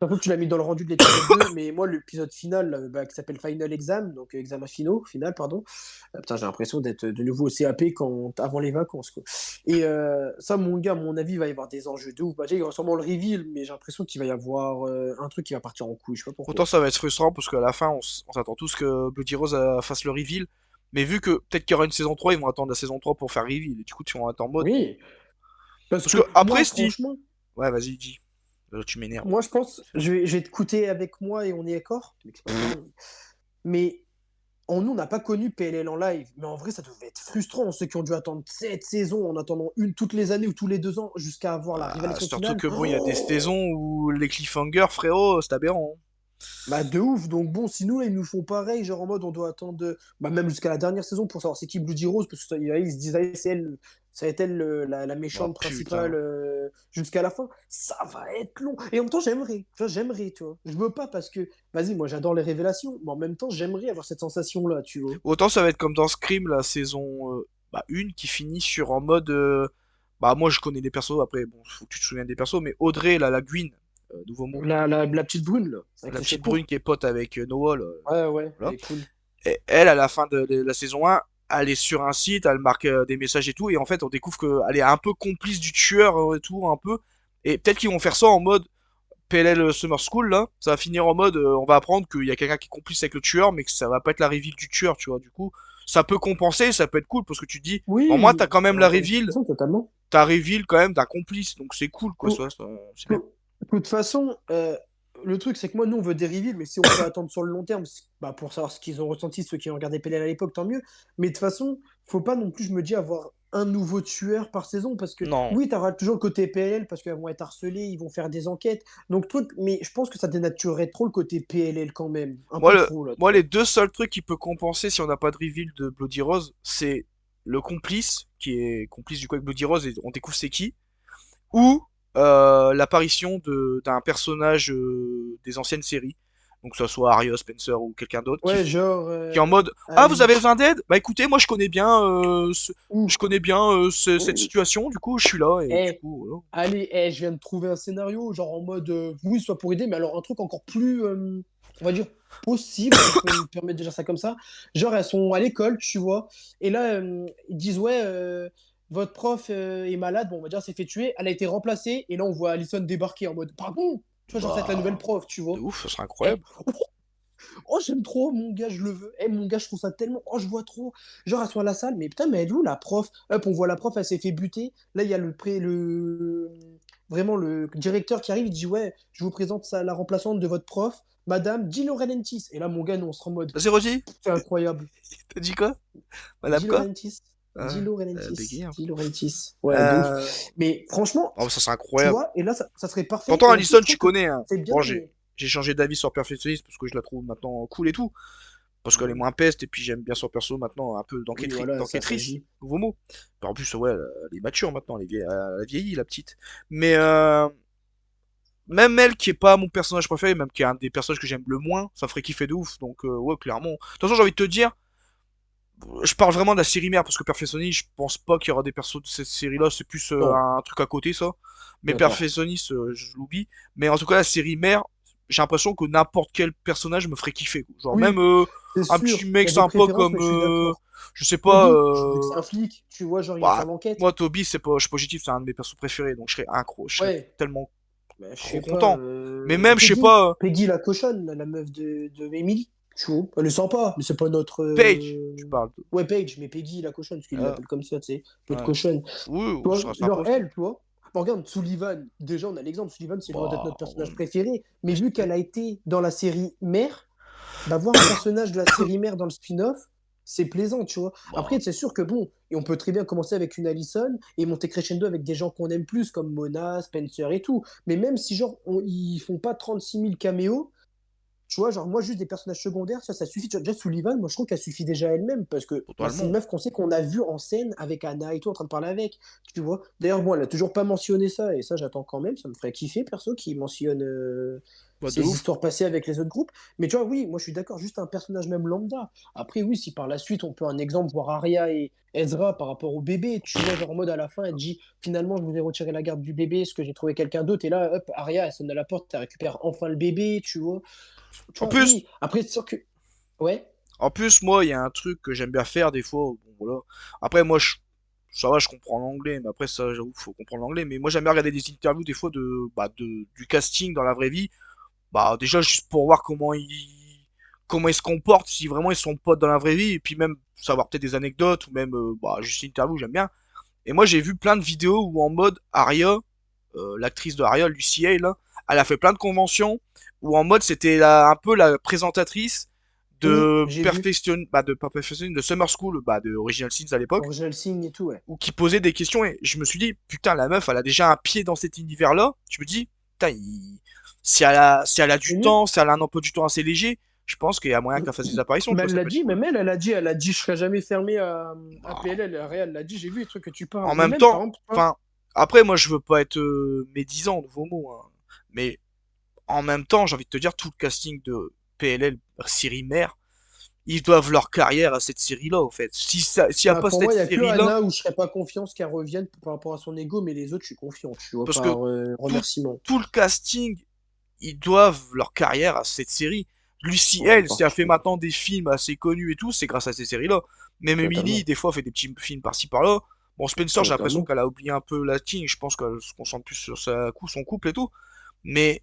Surtout que tu l'as mis dans le rendu de l'épisode 2, mais moi, l'épisode final, bah, qui s'appelle Final Exam, donc examen finaux, final, pardon. Putain, j'ai l'impression d'être de nouveau au CAP avant les vacances, quoi. Et ça, mon gars, à mon avis, il va y avoir des enjeux de ouf. Bah, déjà, il y aura sûrement le reveal, mais j'ai l'impression qu'il va y avoir un truc qui va partir en couille, je sais pas pourquoi. Autant ça va être frustrant parce qu'à la fin, on s'attend tous que Bloody Rose fasse le reveal. Mais vu que peut-être qu'il y aura une saison 3, ils vont attendre la saison 3 pour faire reveal. Et du coup, tu vas être en mode bon. Oui, parce Parce que que après, moi, si. franchement, Ouais, vas-y, dis. Tu m'énerves. moi, je pense, je vais te coûter avec moi et on est d'accord, mais c'est pas pareil. Mais nous, on n'a pas connu PLL en live, mais en vrai, ça devait être frustrant. Ceux qui ont dû attendre 7 saisons en attendant une toutes les années ou tous les 2 ans jusqu'à avoir la Bah, révélation surtout finale. que bon, il y a des saisons où les cliffhangers, frérot, c'est aberrant. Bah, de ouf. Donc, bon, si nous, là, ils nous font pareil, genre en mode, on doit attendre bah, même jusqu'à la dernière saison pour savoir c'est qui Bloody Rose, parce que ils se disaient, c'est elle, ça va être elle, la Oh méchante principale putain. jusqu'à la fin. Ça va être long. Et en même temps, j'aimerais. Tu vois, j'aimerais, tu vois. Je veux pas parce que, vas-y, moi, j'adore les révélations, mais en même temps, j'aimerais avoir cette sensation-là, tu vois. Autant ça va être comme dans Scream, la saison 1 qui finit sur en mode. Bah, moi je connais les persos, après, bon, faut que tu te souviennes des persos, mais Audrey, la Gwyn, nouveau mot. La petite brune, là, avec La les cheveux petite brune courts. qui est pote avec Noah, là, Ouais, ouais, elle voilà. est cool. Et elle, à la fin de la saison 1, elle est sur un site, elle marque des messages et tout, et en fait, on découvre qu'elle est un peu complice du tueur et tout, un peu. Et peut-être qu'ils vont faire ça en mode PLL Summer School, là. Ça va finir en mode, on va apprendre qu'il y a quelqu'un qui est complice avec le tueur, mais que ça va pas être la reveal du tueur, tu vois. Du coup, ça peut compenser, ça peut être cool, parce que tu te dis, bon, moi, Oui, t'as quand même la de toute reveal, façon, totalement. t'as reveal quand même d'un complice, donc c'est cool, quoi, Tout- ça, c'est bien. De toute façon, le truc, c'est que moi, nous, on veut des reveals, mais si on peut attendre sur le long terme, bah, pour savoir ce qu'ils ont ressenti, ceux qui ont regardé PLL à l'époque, tant mieux. Mais de toute façon, faut pas non plus, je me dis, avoir un nouveau tueur par saison, parce que Non. oui, tu auras toujours le côté PLL, parce qu'ils vont être harcelés, ils vont faire des enquêtes. Donc, truc, mais je pense que ça dénaturerait trop le côté PLL quand même. Un Moi, peu trop, là, tu moi, les vois. deux seuls trucs qui peut compenser si on n'a pas de reveal de Bloody Rose, c'est le complice, qui est complice du coup avec Bloody Rose, et on découvre c'est qui, ou l'apparition d'un personnage des anciennes séries, donc que ce soit Arya, Spencer ou quelqu'un d'autre, Ouais, genre, qui est en mode ah vous Ali. avez besoin d'aide? Bah écoutez moi Ouh. je connais bien cette situation, du coup je suis là et du Eh, coup voilà. allez, je viens de trouver un scénario, genre en mode, oui, soit pour aider, mais alors un truc encore plus, on va dire, possible, si je peux me permettre de dire ça comme ça. Genre, elles sont à l'école, tu vois, et là, ils disent, ouais, votre prof est malade, bon, on va dire, s'est fait tuer, elle a été remplacée, et là, on voit Alison débarquer en mode, pardon, tu vois, genre, ça va être la nouvelle Bah prof, tu de vois. ouf, ça serait Eh, incroyable. oh, j'aime trop, mon gars, je le veux. Eh, mon gars, je trouve ça tellement. Oh, je vois trop. Genre, elles sont à la salle, mais putain, mais elle est où la prof? Hop, on voit la prof, elle s'est fait buter. Là, il y a vraiment le directeur qui arrive, il dit, ouais, je vous présente la remplaçante de votre prof, Madame Di Laurentiis. Et là, mon gars, nous, on sera en mode, Vas-y Rosie, c'est incroyable. t'as dit quoi? Madame Di quoi? Laurentiis. Di Laurentiis. Bégaye un Di peu. Laurentiis. Ouais, de ouf. Euh... Mais franchement, Oh, ça serait tu incroyable. vois, et là, ça serait parfait. Pourtant Et en plus, je Alison tu trouve que connais hein. c'est bien Bon amené. j'ai changé d'avis sur Perfectionniste parce que je la trouve maintenant cool et tout. Parce qu'elle est Mhm. moins peste et puis j'aime bien son perso maintenant un peu Oui, voilà, ça se d'enquêtrice, dit. nouveau mot. En plus ouais elle est mature maintenant, elle a vieilli la petite. Mais même elle qui est pas mon personnage préféré, même qui est un des personnages que j'aime le moins, ça ferait kiffer de ouf. Donc ouais clairement. De toute façon j'ai envie de te dire, je parle vraiment de la série mère parce que Perfectionniste, je pense pas qu'il y aura des persos de cette série là, c'est plus Non, un truc à côté ça. Mais d'accord. Perfectionniste je l'oublie. Mais en tout cas la série mère, j'ai l'impression que n'importe quel personnage me ferait kiffer, quoi. Genre même Oui, c'est un petit sûr. Il mec y a des sympa préférences, comme mais je suis d'accord. je sais pas Toby, vu que c'est un flic, tu vois, genre il est sur bah, l'enquête. moi Toby c'est pas je suis positif, c'est un de mes persos préférés donc je serais Ouais, tellement bah, je trop sais pas. content. Mais même je sais Peggy, pas Peggy la cochonne, la meuf de Emily. Tu vois, elle est sympa, mais c'est pas notre. Paige, tu parles de Ouais, Paige, mais Peggy la cochonne, parce qu'il ah, l'appelle comme ça, tu sais, notre ouais. cochonne. Oui, Tu vois, ça sympa genre aussi. elle, tu vois. Bon, regarde, Sullivan, déjà on a l'exemple, Sullivan c'est loin d'être Bah notre personnage ouais, préféré, mais s'il te vu plaît. qu'elle a été dans la série Mère, bah, voir un personnage de la série mère dans le spin-off, c'est plaisant, tu vois. Bah Après, c'est sûr que bon, et on peut très bien commencer avec une Allison et monter crescendo avec des gens qu'on aime plus, comme Mona, Spencer et tout. Mais même si, genre, ils font pas 36 000 caméos, tu vois, genre, moi, juste des personnages secondaires, ça suffit. Tu vois, déjà, Sullivan, moi, je trouve qu'elle suffit déjà elle-même parce que bah, c'est une totalement. meuf qu'on sait qu'on a vue en scène avec Anna et tout, en train de parler avec, tu vois. D'ailleurs, moi, elle a toujours pas mentionné ça et ça, j'attends quand même. Ça me ferait kiffer, perso, qui mentionne. Bah, de ses ouf. histoires passées avec les autres groupes. Mais tu vois, oui, moi je suis d'accord, juste un personnage même lambda. Après, oui, si par la suite on peut un exemple voir Arya et Ezra par rapport au bébé, tu vois, genre en mode à la fin, elle dit finalement je vous ai retiré la garde du bébé, est-ce que j'ai trouvé quelqu'un d'autre? Et là, hop, Arya, elle sonne à la porte, elle récupère enfin le bébé, tu vois. Tu En vois, plus, oui. Après, c'est sûr que. Ouais. moi, il y a un truc que j'aime bien faire des fois. Bon, voilà. Après, moi, ça va, je comprends l'anglais, mais après, ça, j'avoue, faut comprendre l'anglais. Mais moi, j'aime bien regarder des interviews des fois du casting dans la vraie vie. Bah, déjà, juste pour voir comment ils se comportent, si vraiment ils sont potes dans la vraie vie, et puis même savoir peut-être des anecdotes, ou même, bah, juste une interview, j'aime bien. Et moi, j'ai vu plein de vidéos où en mode Arya, l'actrice de Arya, Lucy Hale, là, elle a fait plein de conventions où en mode c'était un peu la présentatrice Oui, de j'ai vu. pas Perfection, de Summer School, bah, de Original Sins à l'époque, Original Sin et tout, ouais. ou qui posait des questions et je me suis dit, putain, la meuf, elle a déjà un pied dans cet univers-là. Je me dis, putain, si elle a du C'est mieux. temps, si elle a un emploi du temps assez léger, je pense qu'il y a moyen qu'elle fasse des apparitions, tu Mais vois, elle ça l'a peut être dit, cool. même elle a dit, je serai jamais fermée à Bah, PLL. Elle l'a dit, j'ai vu les trucs que tu parles. en Mais même même, par temps, exemple, toi, enfin, après, moi, je veux pas être médisant, nouveau mot, hein, mais en même temps, j'ai envie de te dire, tout le casting de PLL, série mère, ils doivent leur carrière à cette série-là, en fait. S'il y a bah, pas pour cette moi, il y a que série-là, Anna où je serais pas confiant qu'elle revienne par rapport à son ego, mais les autres, je suis confiant, tu vois, parce que par tout, remerciement. tout le casting, ils doivent leur carrière à cette série. Lucy Ouais, Hale, si elle fait partout, maintenant des films assez connus et tout, c'est grâce à ces séries-là. Même Emily, totalement. des fois, fait des petits films par-ci par-là. Bon, Spencer, j'ai l'impression Totalement. qu'elle a oublié un peu l'acting. Je pense qu'elle se concentre plus sur son couple et tout. Mais,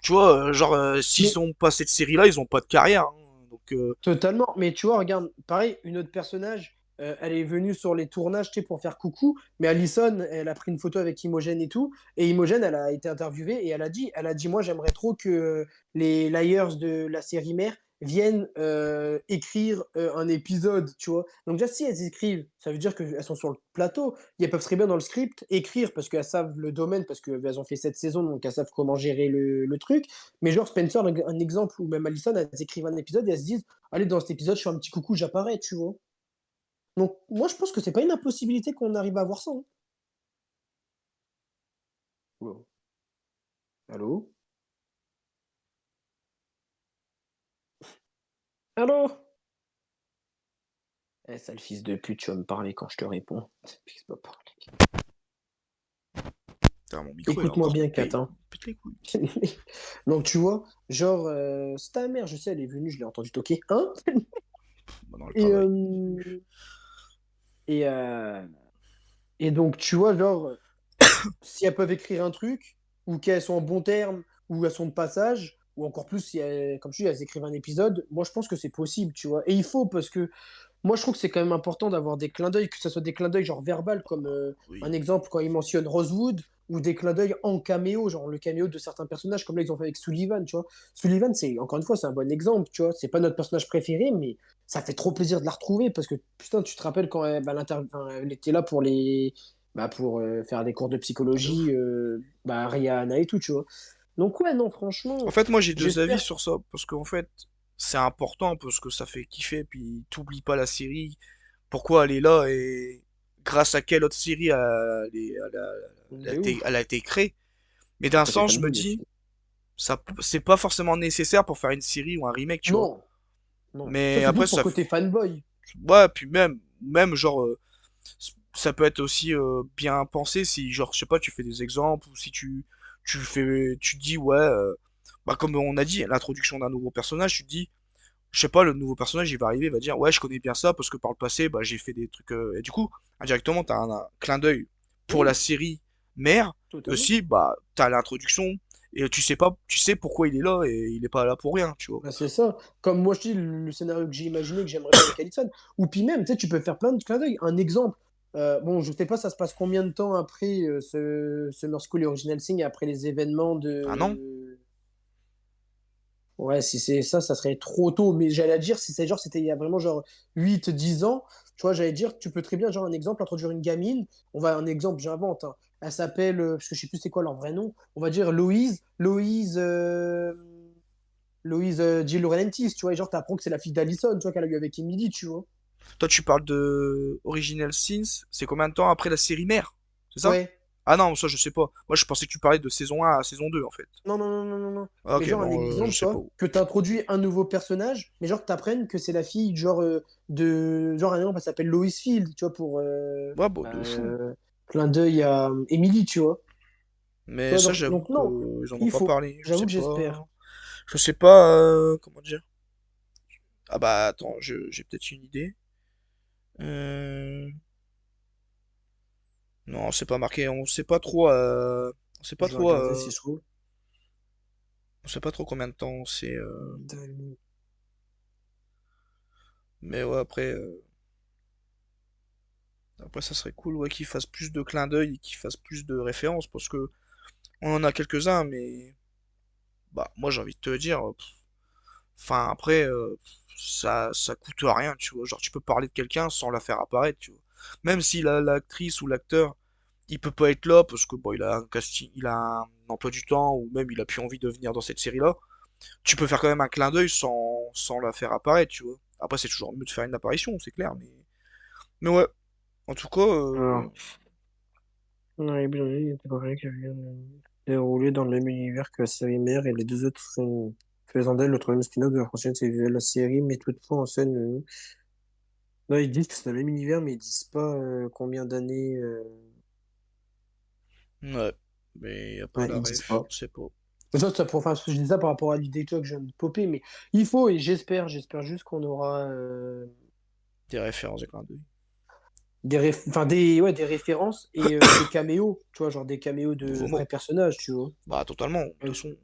tu vois, genre, s'ils Mais ont pas cette série-là, ils ont pas de carrière, hein. Donc, totalement. Mais tu vois, regarde, pareil, une autre personnage, elle est venue sur les tournages, tu sais, pour faire coucou. Mais Allison, elle a pris une photo avec Imogen et tout. Et Imogen, elle a été interviewée et elle a dit, moi, j'aimerais trop que les Liars de la série mère viennent écrire un épisode, tu vois. Donc déjà, si elles écrivent, ça veut dire qu'elles sont sur le plateau. Et elles peuvent très bien dans le script écrire parce qu'elles savent le domaine, parce qu'elles ont fait 7 saisons, donc elles savent comment gérer le truc. Mais genre Spencer, un exemple, ou même Allison, elles écrivent un épisode et elles se disent, allez, dans cet épisode, je fais un petit coucou, j'apparais, tu vois. Donc, moi, je pense que c'est pas une impossibilité qu'on arrive à avoir ça, hein. Wow. Allô? Allô? Eh, sale fils de pute, tu vas me parler quand je te réponds. Puisse pas parler. putain, mon micro, il a Écoute-moi encore bien, payé. Kat, hein. Pète les couilles. Donc, tu vois, genre, c'est ta mère, je sais, elle est venue, je l'ai entendu toquer. Hein? Bah, dans le Et, travail. et, euh, et donc, tu vois, genre, si elles peuvent écrire un truc, ou qu'elles sont en bon terme, ou elles sont de passage, ou encore plus, si elles, comme tu dis, elles écrivent un épisode, moi je pense que c'est possible, tu vois. Et il faut, parce que moi je trouve que c'est quand même important d'avoir des clins d'œil, que ce soit des clins d'œil genre verbal, comme un Oui. exemple quand ils mentionnent Rosewood, ou des clins d'œil en caméo, genre le caméo de certains personnages, comme là ils ont fait avec Sullivan, tu vois. Sullivan, c'est, encore une fois, c'est un bon exemple, tu vois. C'est pas notre personnage préféré, mais ça fait trop plaisir de la retrouver, parce que putain, tu te rappelles quand elle, bah, enfin, elle était là pour les bah, pour faire des cours de Bah, de psychologie, ouf. bah, Rihanna et tout, tu vois. Donc ouais, non, En franchement, fait, moi, j'ai deux avis j'espère. sur ça. Parce qu'en fait, c'est important parce que ça fait kiffer. Puis, t'oublies pas la série. Pourquoi elle est là et grâce à quelle autre série De ouf. elle a été créée. Mais d'un Côté sens, je me fanboy dis, aussi. ça, c'est pas forcément nécessaire pour faire une série ou un remake, tu vois. Non, non. Ça, Mais c'est après, plus pour côté fanboy. ouais, puis même genre, ça peut être aussi bien pensé si, genre, je sais pas, tu fais des exemples ou si tu dis, ouais, bah, comme on a dit, l'introduction d'un nouveau personnage, tu te dis, je sais pas, le nouveau personnage, il va arriver, il va dire, ouais, je connais bien ça parce que par le passé, bah, j'ai fait des trucs, et du coup, indirectement, t'as un clin d'œil pour la Oui, série mère, et totalement. aussi, bah, t'as l'introduction, et tu sais pas, tu sais pourquoi il est là, et il est pas là pour rien, tu vois. Bah, c'est ça. Comme moi, je dis, le scénario que j'ai imaginé, que j'aimerais bien avec Alison. Ou puis même, tu sais, tu peux faire plein de clins d'œil. Un exemple. Bon, je sais pas, ça se passe combien de temps après ce Summer School et Original Sing, après les événements Un an? de. Ouais, si c'est ça, ça serait trop tôt. Mais j'allais dire, si c'est genre, c'était il y a vraiment genre 8, 10 ans, tu vois, j'allais dire, tu peux très bien, genre, un exemple, introduire une gamine. Un exemple, j'invente, hein. Elle s'appelle, parce que je sais plus c'est quoi leur vrai nom, on va dire Loïse. Loïse Jill Laurentis, tu vois, et genre, t'apprends que c'est la fille d'Allison, tu vois, qu'elle a eu avec Emily, tu vois. Toi, tu parles de Original Sins, c'est combien de temps après la série mère? C'est ça? Ouais, Ah non, ça je sais pas. Moi je pensais que tu parlais de saison 1 à saison 2 en fait. Non, non, non, non, non, non. Ah, Mais ok, genre un bon, je exemple, tu sais pas. vois, que t'introduis un nouveau personnage, mais genre que t'apprennes que c'est la fille, genre, genre, un exemple, elle s'appelle Lois Field, tu vois, pour Ouais, bon, de fou. euh, clin d'œil à Emily, tu vois. Tu Mais vois, ça, genre, j'avoue donc non, qu'ils en ont il pas faut. parlé. Je J'avoue sais que pas. j'espère. Je sais pas. Comment dire? Ah bah attends, j'ai peut-être une idée. Euh... Non, c'est pas marqué. On sait pas trop. On sait pas Je vais trop. regarder si je trouve. On sait pas trop combien de temps c'est. Dani. Mais ouais, après. Après, ça serait cool, ouais, qu'ils fassent plus de clins d'œil et qu'ils fassent plus de références parce que on en a quelques-uns, mais bah moi j'ai envie de te dire. Enfin, après, ça coûte rien, tu vois. Genre, tu peux parler de quelqu'un sans la faire apparaître, tu vois. Même si l'actrice ou l'acteur, il peut pas être là parce que bon, il a un casting, il a un emploi du temps ou même il a plus envie de venir dans cette série-là, tu peux faire quand même un clin d'œil sans la faire apparaître, tu vois. Après, c'est toujours mieux de faire une apparition, c'est clair, mais ouais. En tout cas, Alors, on a bien dit, c'est pareil qui vient de dérouler dans le même univers que la série mère et les deux autres sont faisant d'elle le troisième spin-off de la prochaine série. La série met toutefois en scène. Non, ils disent que c'est le même univers, mais ils disent pas combien d'années. ouais. Mais y a pas Ouais, la ils disent ref, pas. je sais pas. Mais ça, enfin, je dis ça par rapport à l'idée que je viens de popper, mais il faut, et j'espère juste qu'on aura Des références, des clins d'œil. enfin, ouais, des références et des caméos, tu vois, genre des caméos de Nouveau vrais mot. personnages, tu vois. Bah, totalement. De toute Euh, façon,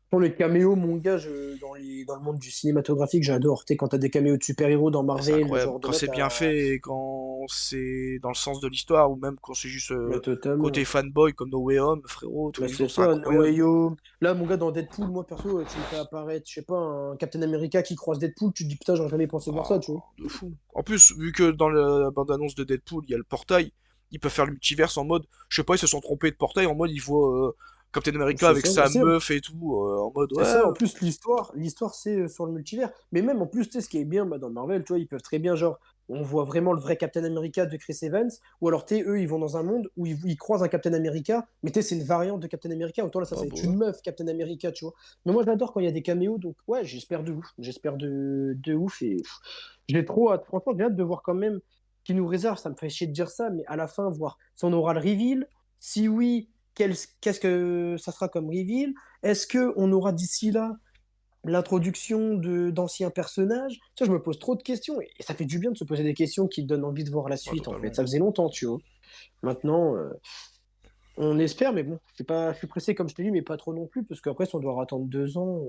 Pour les caméos, mon gars, dans le monde du cinématographique, j'adore. Tu sais, quand t'as des caméos de super-héros dans bah, c'est Marvel, incroyable. genre de Quand là, c'est bien t'as. fait et quand c'est dans le sens de l'histoire, ou même quand c'est juste Mais côté totalement. fanboy comme No Way Home, frérot, tous Bah, les c'est jours c'est ça, No incroyable. Way Home. Là, mon gars, dans Deadpool, moi, perso, tu me fais apparaître, je sais pas, un Captain America qui croise Deadpool, tu te dis, putain, j'aurais jamais pensé voir ça, Ah, tu vois. de fou. En plus, vu que dans la bande-annonce de Deadpool, il y a le portail, ils peuvent faire le multiverse en mode, je sais pas, ils se sont trompés de portail, en mode ils voient Captain America C'est avec ça, mais sa meuf et tout, en mode c'est ouais. ça. En plus, l'histoire, c'est sur le multivers. Mais même, en plus, tu sais, ce qui est bien bah, dans Marvel, tu vois, ils peuvent très bien, genre, on voit vraiment le vrai Captain America de Chris Evans, ou alors, tu sais, eux, ils vont dans un monde où ils croisent un Captain America, mais tu sais, c'est une variante de Captain America. Autant là, ça, Ah bah c'est ouais. une meuf, Captain America, tu vois. Mais moi, j'adore quand il y a des caméos, donc, ouais, j'espère de ouf. J'espère de ouf, et j'ai trop hâte. Franchement, j'ai hâte de voir quand même ce qu'ils nous réserve. Ça me fait chier de dire ça, mais à la fin, voir si on aura le reveal. Si oui, qu'est-ce que ça sera comme reveal? Est-ce que on aura d'ici là l'introduction d'anciens personnages? Ça, je me pose trop de questions et ça fait du bien de se poser des questions qui donnent envie de voir la Ah, suite en fait. totalement. Ça faisait longtemps, tu vois. Maintenant, on espère, mais bon, je suis pressé comme je t'ai dit, mais pas trop non plus parce qu'après, si on doit attendre 2 ans,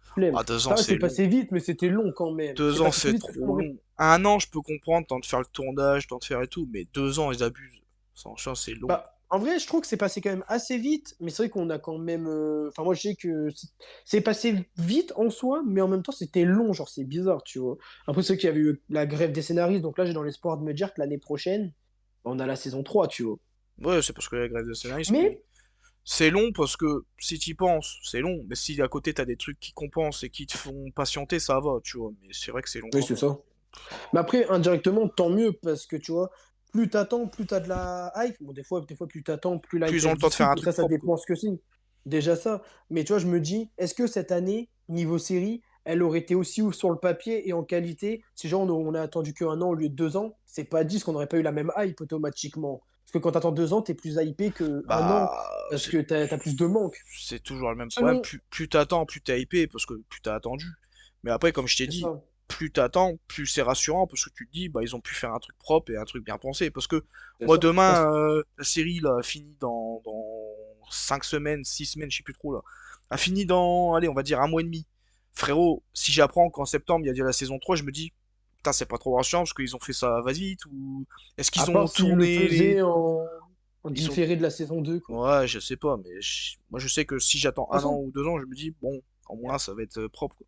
flemme. Ah, 2 ans Ça va, c'est c'est long. passé vite, mais c'était long quand même. C'est 2 ans passé plus c'est vite que ce qu'on trop aurait. long. Un an je peux comprendre, temps de faire le tournage, temps de faire et tout, mais 2 ans ils abusent. Sans chance c'est long. Bah, en vrai, je trouve que c'est passé quand même assez vite, mais c'est vrai qu'on a quand même. Enfin, moi, je sais que c'est passé vite en soi, mais en même temps, c'était long. Genre, c'est bizarre, tu vois. Après, c'est vrai qu'il y avait eu la grève des scénaristes, donc là, j'ai dans l'espoir de me dire que l'année prochaine, on a la saison 3, tu vois. Ouais, c'est parce que la grève de scénaristes, mais Mais, c'est long parce que si t'y penses, c'est long. Mais si à côté t'as des trucs qui compensent et qui te font patienter, ça va, tu vois. Mais c'est vrai que c'est long oui, quand c'est même. ça. Enfin, Mais après, indirectement, tant mieux, parce que tu vois, plus t'attends, plus t'as de la hype. Bon, des fois, plus t'attends, plus la plus hype ils ont elle le se temps de faire dissipe, un mais truc ça propre, quoi. dépend ce que c'est. Déjà ça. Mais tu vois, je me dis, est-ce que cette année, niveau série, elle aurait été aussi ouf sur le papier et en qualité, si genre on a attendu qu'un an au lieu de 2 ans, c'est pas dit qu'on n'aurait pas eu la même hype automatiquement. Parce que quand t'attends 2 ans, t'es plus hypé qu'un an, Bah, parce que t'as plus de manque. c'est toujours le même problème. Selon. Plus t'attends, plus t'es hypé, parce que plus t'as attendu. Mais après, comme je t'ai C'est dit, ça. plus t'attends, plus c'est rassurant, parce que tu te dis, bah, ils ont pu faire un truc propre et un truc bien pensé. Parce que C'est moi, ça. demain, la série, là, finit dans 5 semaines, 6 semaines, je sais plus trop, là. A fini dans, allez, on va dire un mois et demi. Frérot, si j'apprends qu'en septembre, il y a déjà la saison 3, je me dis, putain, c'est pas trop rassurant, parce qu'ils ont fait ça va-vite, ou est-ce À qu'ils ont part s'ils le tourné les... faisaient en Ils ont différé de la saison 2 quoi. Ouais, je sais pas, mais moi je sais que si j'attends De toute un an façon, ou 2 ans, je me dis, bon, au il y moins a, ça va être propre, quoi.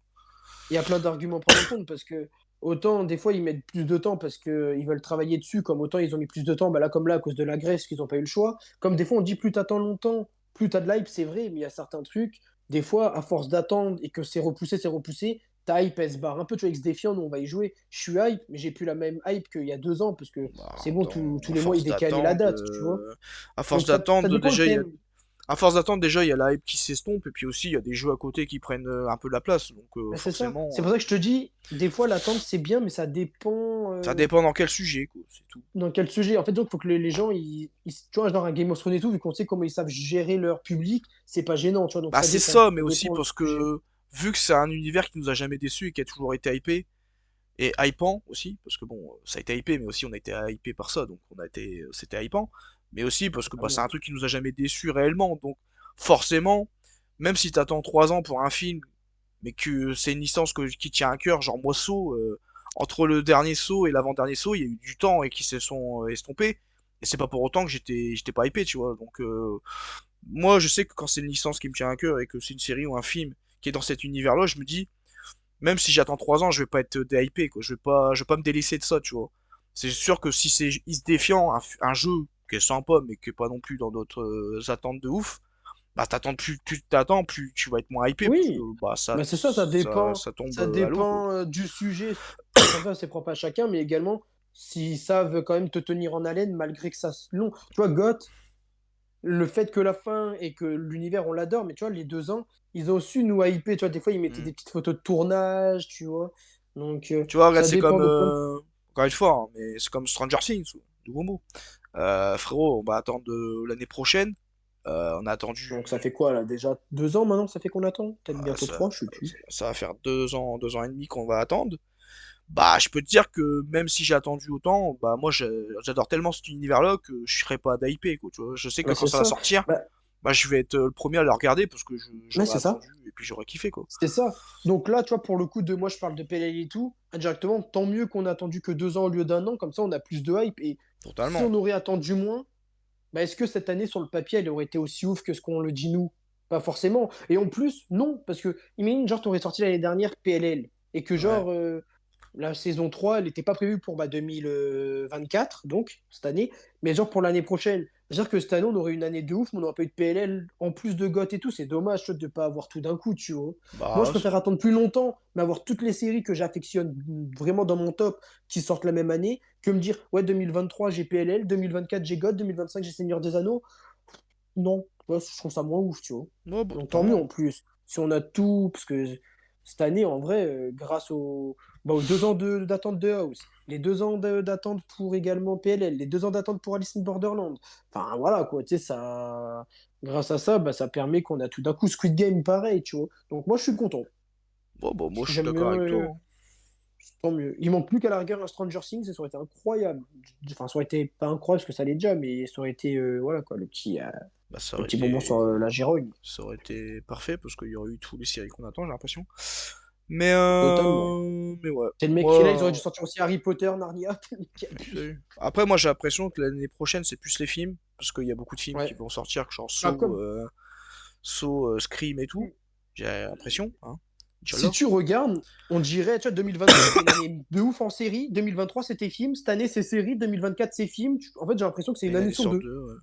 y a plein d'arguments à prendre en compte parce que autant des fois ils mettent plus de temps parce qu'ils veulent travailler dessus, comme autant ils ont mis plus de temps, bah là comme là à cause de la Grèce qu'ils n'ont pas eu le choix. Comme des fois on dit plus t'attends longtemps, plus t'as de l'hype, c'est vrai, mais il y a certains trucs, des fois à force d'attendre et que c'est repoussé, ta hype, elle se barre un peu, tu vois, X-Defiant, nous, on va y jouer. Je suis hype, mais j'ai plus la même hype qu'il y a 2 ans, parce que Bah, c'est bon, tous à les mois, ils force décalaient la d'attendre, date, tu vois. Donc ça dépend le déjà, thème. il y a la hype qui s'estompe, et puis aussi, il y a des jeux à côté qui prennent un peu de la place. Donc, Bah, c'est ça. forcément, C'est pour ça que je te dis, des fois, l'attente, c'est bien, mais ça dépend ça dépend dans quel sujet, quoi, c'est tout. dans quel sujet. En fait, donc, il faut que les gens, tu vois, genre un Game of Thrones et tout, vu qu'on sait comment ils savent gérer leur public, c'est pas gênant, tu vois, donc Bah, ça c'est dépend. ça, mais Ça aussi dépend du parce sujet. que, vu que c'est un univers qui nous a jamais déçus et qui a toujours été hypé, et hypant aussi, parce que bon, ça a été hypé, mais aussi on a été hypé par ça, donc c'était hypant, mais aussi parce que Ah bah, c'est bon. un truc qui nous a jamais déçus réellement, donc forcément, même si t'attends 3 ans pour un film, mais que c'est une licence qui tient à cœur, genre moi Saw, entre le dernier Saw et l'avant-dernier Saw, il y a eu du temps et qui se sont estompés, et c'est pas pour autant que j'étais pas hypé, tu vois, donc moi je sais que quand c'est une licence qui me tient à cœur et que c'est une série ou un film qui est dans cet univers-là, je me dis, même si j'attends 3 ans, je vais pas être déhypé, quoi. Je vais pas me délaisser de ça, tu vois. C'est sûr que si c'est Is Défiant, un jeu qui est sympa, mais qui est pas non plus dans d'autres attentes de ouf, bah plus t'attends, plus tu vas être moins hypé, parce que Oui, bah bah c'est ça, ça dépend, ça tombe ça à l'eau, quoi. dépend du sujet. Encore une fois, c'est propre à chacun, mais également s'ils savent quand même te tenir en haleine malgré que ça se long. Tu vois, GOT, le fait que la fin et que l'univers, on l'adore, mais tu vois, les 2 ans, ils ont su nous hyper. Tu vois, des fois, ils mettaient Hmm. des petites photos de tournage, tu vois. Donc, Tu vois, regarde, ça c'est comme, dépend de plein de... encore une fois, hein, mais c'est comme Stranger Things, nouveau mot. Frérot, on va attendre l'année prochaine. On a Donc, ça attendu. fait quoi, là? Déjà 2 ans maintenant, ça fait qu'on attend? Peut-être euh, bientôt ça, 3, je sais plus. ça va faire 2 ans et demi qu'on va attendre. Bah, je peux te dire que même si j'ai attendu autant, bah moi j'adore tellement cet univers-là que je serais pas d'hypé, quoi. Tu vois, je sais que Bah, quand c'est ça va ça. sortir, Bah, bah je vais être le premier à le regarder parce que mais j'aurais c'est ça. attendu et puis j'aurais kiffé, quoi. C'est ça. Donc là, tu vois, pour le coup, de moi, je parle de PLL et tout. Indirectement, tant mieux qu'on a attendu que 2 ans au lieu d'un an. Comme ça, on a plus de hype. Et si Totalement. on aurait attendu moins, bah, est-ce que cette année, sur le papier, elle aurait été aussi ouf que ce qu'on le dit nous? Pas forcément. Et en plus, non. Parce que, imagine, genre, t'aurais sorti l'année dernière PLL. Et que, Ouais. genre, la saison 3 elle n'était pas prévue pour 2024, donc, cette année. Mais genre, pour l'année prochaine. C'est-à-dire que cette année, on aurait une année de ouf, mais on n'aurait pas eu de PLL en plus de GOT et tout. C'est dommage, tu vois, de ne pas avoir tout d'un coup, tu vois. Moi, je Bah, préfère attendre plus longtemps, mais avoir toutes les séries que j'affectionne vraiment dans mon top qui sortent la même année, que me dire, ouais, 2023, j'ai PLL, 2024, j'ai GOT, 2025, j'ai Seigneur des Anneaux. Non, ouais, je trouve ça moins ouf, tu vois. ouais, bah, Donc tant mieux totalement. en plus. Si on a tout, parce que cette année, en vrai, grâce aux 2 ans d'attente de House, les 2 ans d'attente pour également PLL, les 2 ans d'attente pour Alice in Borderland, enfin voilà quoi, tu sais, ça, grâce à ça, bah, ça permet qu'on a tout d'un coup Squid Game pareil, tu vois. Donc moi je suis content. Bon, bah, moi je suis J'aime d'accord bien, avec toi, hein. tant mieux. Il manque plus qu'à la rigueur un Stranger Things et ça aurait été incroyable. Enfin, ça aurait été pas incroyable parce que ça l'est déjà, mais ça aurait été, voilà quoi, Bah, le petit bonbon sur la girogne. ça aurait été parfait parce qu'il y aurait eu tous les séries qu'on attend, j'ai l'impression. Mais, Totalement. ouais. C'est le mec qui est là, ils auraient dû Moi, sortir aussi Harry Potter, Narnia, le mec qui abuse. salut. Après, moi, j'ai l'impression que l'année prochaine, c'est plus les films, parce qu'il y a beaucoup de films qui Ouais. vont sortir, genre Bah, comme, Scream et tout. J'ai l'impression, hein. si Inch'Allah. tu regardes, on dirait, tu vois, 2022, c'était une année de ouf en série, 2023, c'était film, cette année, c'est série, 2024, c'est film. En fait, j'ai l'impression que c'est Et une une année année sur sur deux. deux, ouais.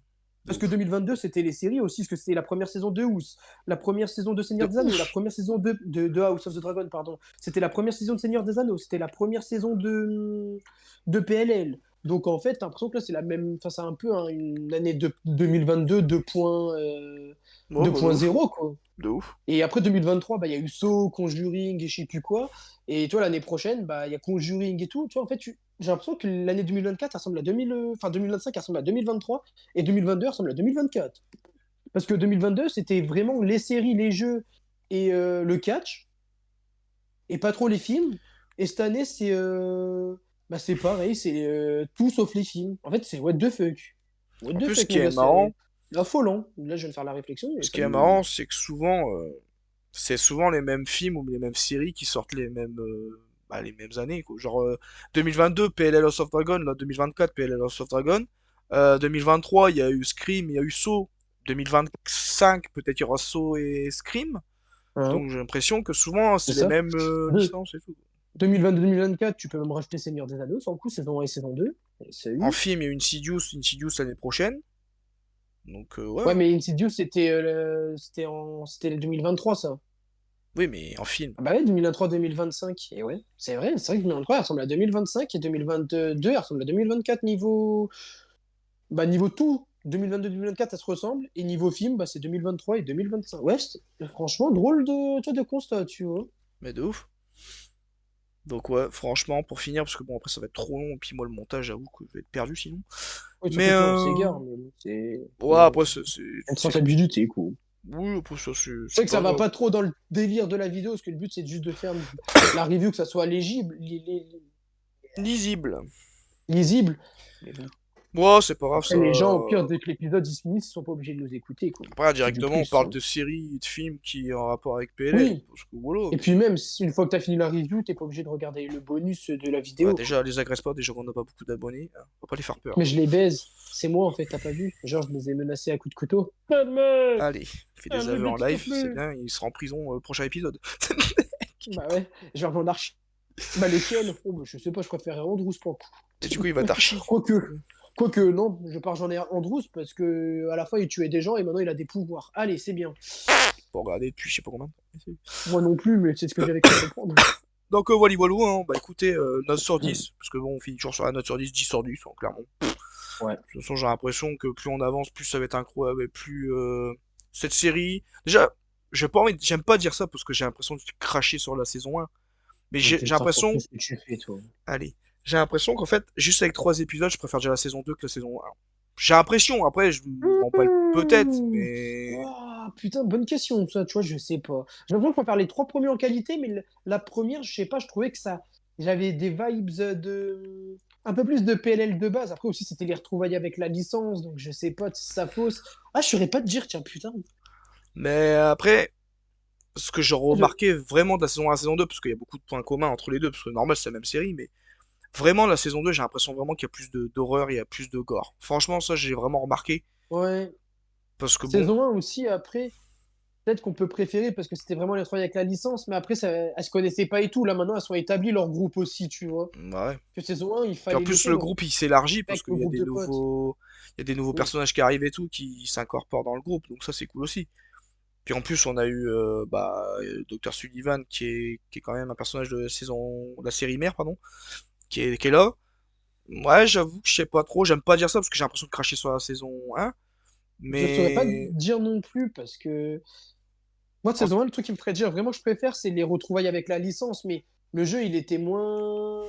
De Parce que ouf. 2022, c'était les séries aussi, parce que c'était la première saison de House, la première saison de De Seigneur des Anneaux, la ouf! première saison de House of the Dragon, pardon. C'était la première saison de Seigneur des Anneaux, c'était la première saison de PLL. Donc en fait, t'as l'impression que là, c'est la même. Enfin, c'est un peu hein, une année de 2022 Ouais, bah, de ouf. 2.0, quoi. De ouf. Et après 2023, bah, il y a eu Saw, Conjuring et je sais plus quoi. Et tu vois, l'année prochaine, bah, il y a Conjuring et tout. Tu vois, en fait, j'ai l'impression que l'année 2024 elle ressemble à 2000, enfin 2025 elle ressemble à 2023 et 2022 elle ressemble à 2024. Parce que 2022, c'était vraiment les séries, les jeux et le catch, et pas trop les films. Et cette année, c'est pareil, c'est tout sauf les films. En fait, c'est what the fuck. What En the plus, fuck, mon gars, c'est affolant. Là, je viens de faire la réflexion et ce ça qui est me. marrant, c'est souvent les mêmes films ou les mêmes séries qui sortent les mêmes années, quoi. Genre, 2022, PLL House of Dragon, là, 2024, PLL House of Dragon. 2023, il y a eu Scream, il y a eu Saw. 2025, peut-être il y aura Saw et Scream. Hein, Donc j'ai l'impression que souvent c'est c'est les ça. mêmes De- licences et tout. 2022-2024, tu peux même rajouter Seigneur des Anneaux, sans coup, saison 1 et saison 2. Et c'est En eu. film, il y a eu Insidious l'année prochaine. Donc ouais. Ouais, mais Insidious, c'était le 2023, ça. Oui, mais en film. Ah bah ouais, 2023-2025. Et ouais, c'est vrai que 2023, elle ressemble à 2025 et 2022, elle ressemble à 2024 niveau, bah, niveau tout. 2022-2024, ça se ressemble. Et niveau film, bah, c'est 2023 et 2025. Ouais, franchement, drôle de constat, tu vois. Mais de ouf. Donc ouais, franchement, pour finir, parce que bon, après ça va être trop long, et puis moi le montage, j'avoue que je vais être perdu sinon. Oui, Mais surtout toi, on s'égare, mais bon, ouais, après une c'est cool. responsabilité, quoi. Oui, après ça C'est vrai c'est que ça pas va grave. pas trop dans le délire de la vidéo, parce que le but, c'est juste de faire la review, que ça soit légible, Lisible. lisible. Mais bon, Ouais, c'est pas grave après, ça. les gens, au pire, dès que l'épisode il se finit, ils sont pas obligés de nous écouter, quoi. Après, C'est du directement, on plus, parle hein. de séries et de films qui ont un rapport avec PLL. Oui, Parce que voilà. et puis même, si, une fois que tu as fini la review, t'es pas obligé de regarder le bonus de la Ouais, vidéo, quoi. déjà, les agresse pas, déjà qu'on n'a pas beaucoup d'abonnés, hein. Faut pas les faire peur. Mais je les baise. C'est moi, en fait, t'as pas vu? Genre, je les ai menacés à coups de couteau. Calme, Allez, il fait des aveux calme, en s'il te live, c'est plaît. bien, il sera en prison au prochain épisode. Bah ouais, genre mon archi. Bah lequel? Oh, bah, je sais pas, je préférerais Andrews pour Et du le coup, il va coup. t'archi. Quoique, non, j'en ai un Andrews parce que à la fin il tuait des gens et maintenant il a des pouvoirs. Allez, c'est bien. Pour regarder depuis je sais pas combien de temps. Moi non plus, mais c'est ce que j'avais cru comprendre. Donc, voilà, voilà, hein. Bah écoutez, note sur 10, parce que bon, on finit toujours sur la note sur 10, 10 sur 10, hein, clairement. Ouais. De toute façon, j'ai l'impression que plus on avance, plus ça va être incroyable, et plus cette série. Déjà, j'aime pas dire ça parce que j'ai l'impression de cracher sur la saison 1, mais Mais j'ai t'es grave pour l'impression, tout ce que tu fais, toi. allez, j'ai l'impression qu'en fait, juste avec 3 épisodes, je préfère déjà la saison 2 que la saison 1. J'ai l'impression, après, je m'en bats peut-être, Mmh. mais. Ouah, putain, bonne question, ça, tu vois, je sais pas. J'ai l'impression qu'on peut faire les trois premiers en qualité, mais la première, je sais pas, je trouvais que ça. J'avais des vibes de. Un peu plus de PLL de base. Après aussi, c'était les retrouvailles avec la licence, donc je sais pas si ça fausse. Ah, je saurais pas te dire, tiens, putain. Mais après, ce que j'ai Je- remarqué vraiment de la saison 1 à la saison 2, parce qu'il y a beaucoup de points communs entre les deux, parce que normal, c'est la même série, mais vraiment, la saison 2, j'ai l'impression vraiment qu'il y a plus d'horreur, il y a plus de gore. Franchement, ça, j'ai vraiment remarqué, Ouais. parce que bon, Saison 1 aussi, après, peut-être qu'on peut préférer parce que c'était vraiment les retrouvailles avec la licence, mais après, elles se connaissaient pas et tout. Là, maintenant, elles sont établies, leur groupe aussi, tu vois. bah ouais. Que saison 1, il Puis en fallait le plus, le faire groupe, il s'élargit, parce avec qu'il le y a groupe des de potes. nouveaux Mm. personnages qui arrivent et tout, qui s'incorporent dans le groupe, donc ça, c'est cool aussi. Puis en plus, on a eu Dr. Sullivan, qui est quand même un personnage de la série mère, pardon, qui est là. Ouais, j'avoue que je sais pas trop, j'aime pas dire ça parce que j'ai l'impression de cracher sur la saison 1, Je saurais pas te mais dire non plus parce que moi, de saison 1, le truc qui me ferait dire vraiment que je préfère, c'est les retrouvailles avec la licence, mais le jeu, il était moins